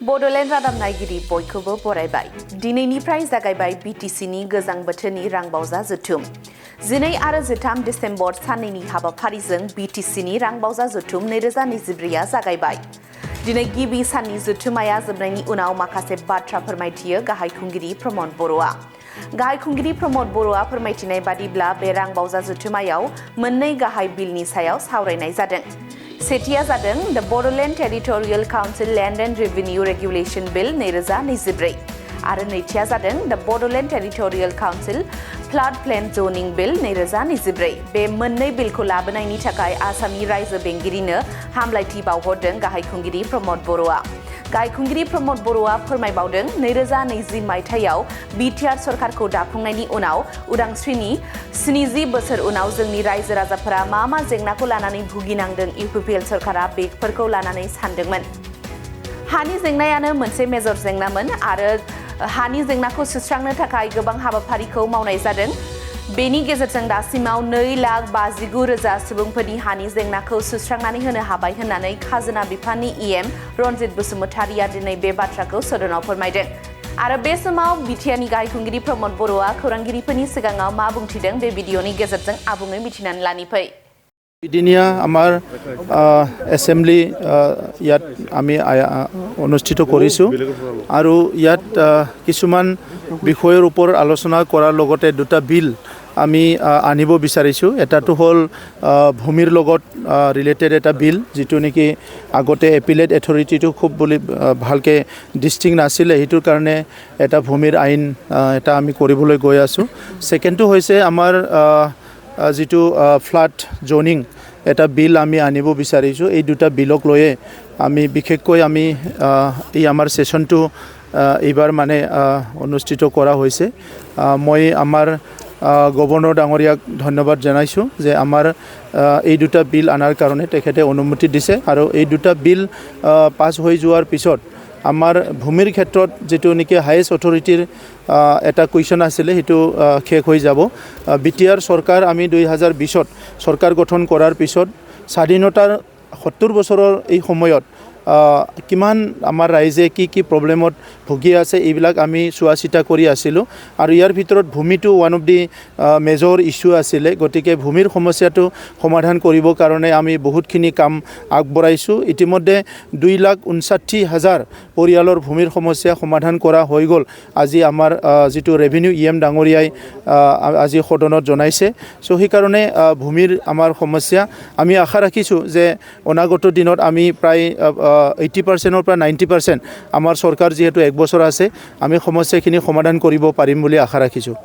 बड'लेण्ड रादाब नायगिरि बयखौबो बरायबाय। दिनैनिफ्राय जागायबाय बिटिसिनि गोजां बोथोरनि रांबावजा जथुम। 12 आरो 13 डिसेम्बर साननैनि हाबाफारिजों बिटिसिनि रांबावजा जथुम 2024 जागायबाय। दिनै गिबि साननि जथुमाया जोबनायनि उनाव माखासे बाथ्रा फोरमायथियो गाहाय खुंगिरि प्रमद बर'आ। गाहाय खुंगिरि प्रमद बर'आ फोरमायथिनाय बादिब्ला बे रांबावजा जथुमायाव मोननै गाहाय बिलनि सायाव सावरायनाय जादों। सेथिया जादों the Bodoland territorial council land and revenue regulation bill 2024 आरो नैथिया जादों the Bodoland territorial council flood plain zoning bill 2024। बे मोननै बिलखौ लाबोनायनि थाखाय आसामनि रायजो बेंगिरिनो हामलायथि बावहरदों गाहाय खुंगिरि प्रमद बर'आ। गाहाय खुंगिरि प्रमद बर'आ फोरमायबावदों 2020 मायथाइयाव बिटिआर सरकारखौ दाफुंनायनि उनाव उदांस्रिनि 70 बोसोर उनाव जोंनि रायजो राजाफोरा मा जेंनाखौ लानानै भुगिनांदों इउपिपिएल सरकारा बेफोरखौ लानानै सानदोंमोन। हानि जेंनायानो मोनसे मेजर जेंनामोन आरो हानि जेंनाखौ सुस्रांनो थाखाय गोबां हाबाफारिखौ मावनाय जादों। बेनि गेजेरजों दासिमाव 2,59,000 सुबुंफोरनि हानि जेंनाखौ सुस्रांनानै होनो हाबाय होननानै खाजोना बिफाननि इएम रनजित बसुमतारिया दिनै बे बाथ्राखौ सदनाव फोरमायदों। आरो बे समाव बिटिआरनि गाहाय खुंगिरि प्रमद बर'आ खौरांगिरिफोरनि सिगाङाव मा बुंथिदों बे भिडिअनि गेजेरजों आबुङै मिथिनानै लानि फै। এদিনীয়া আমাৰ এছেম্বলি ইয়াত আমি অনুষ্ঠিত কৰিছোঁ আৰু ইয়াত কিছুমান বিষয়ৰ ওপৰত আলোচনা কৰাৰ লগতে দুটা বিল আমি আনিব বিচাৰিছোঁ। এটাটো হ'ল ভূমিৰ লগত ৰিলেটেড এটা বিল, যিটো নেকি আগতে এপিলেট অথৰিটিটো খুব বুলি ভালকৈ ডিষ্টিং নাছিলে, সেইটোৰ কাৰণে এটা ভূমিৰ আইন এটা আমি কৰিবলৈ গৈ আছোঁ। ছেকেণ্ডটো হৈছে আমাৰ যিটো ফ্লাড জ'নিং এটা বিল আমি আনিব বিচাৰিছোঁ। এই দুটা বিলক লৈয়ে আমি বিশেষকৈ আমি এই আমাৰ ছেশ্যনটো এইবাৰ মানে অনুষ্ঠিত কৰা হৈছে। মই আমাৰ গভৰ্ণৰ ডাঙৰীয়াক ধন্যবাদ জনাইছোঁ যে আমাৰ এই দুটা বিল আনাৰ কাৰণে তেখেতে অনুমতি দিছে আৰু এই দুটা বিল পাছ হৈ যোৱাৰ পিছত আমাৰ ভূমিৰ ক্ষেত্ৰত যিটো নেকি হায়েষ্ট অথৰিটিৰ এটা কুৱেশ্যন আছিলে সেইটো শেষ হৈ যাব। বিটিআৰ চৰকাৰ আমি 2020ত চৰকাৰ গঠন কৰাৰ পিছত স্বাধীনতাৰ 70 বছৰৰ এই সময়ত কিমান আমাৰ ৰাইজে কি প্ৰব্লেমত ভুগি আছে এইবিলাক আমি চোৱা চিতা কৰি আছিলোঁ আৰু ইয়াৰ ভিতৰত ভূমিটো one of the major issue আছিলে। গতিকে ভূমিৰ সমস্যাটো সমাধান কৰিবৰ কাৰণে আমি বহুতখিনি কাম আগবঢ়াইছোঁ। ইতিমধ্যে 2,59,000 পৰিয়ালৰ ভূমিৰ সমস্যা সমাধান কৰা হৈ গ'ল। আজি আমাৰ যিটো ৰেভিনিউ ইএম ডাঙৰীয়াই আজি সদনত জনাইছে। চ' সেইকাৰণে ভূমিৰ আমাৰ সমস্যা আমি আশা ৰাখিছোঁ যে অনাগত দিনত আমি প্ৰায় 80%ৰ পৰা 90% আমাৰ চৰকাৰ যিহেতু 1 বছৰ আছে, আমি সমস্যাখিনি সমাধান কৰিব পাৰিম বুলি আশা ৰাখিছোঁ।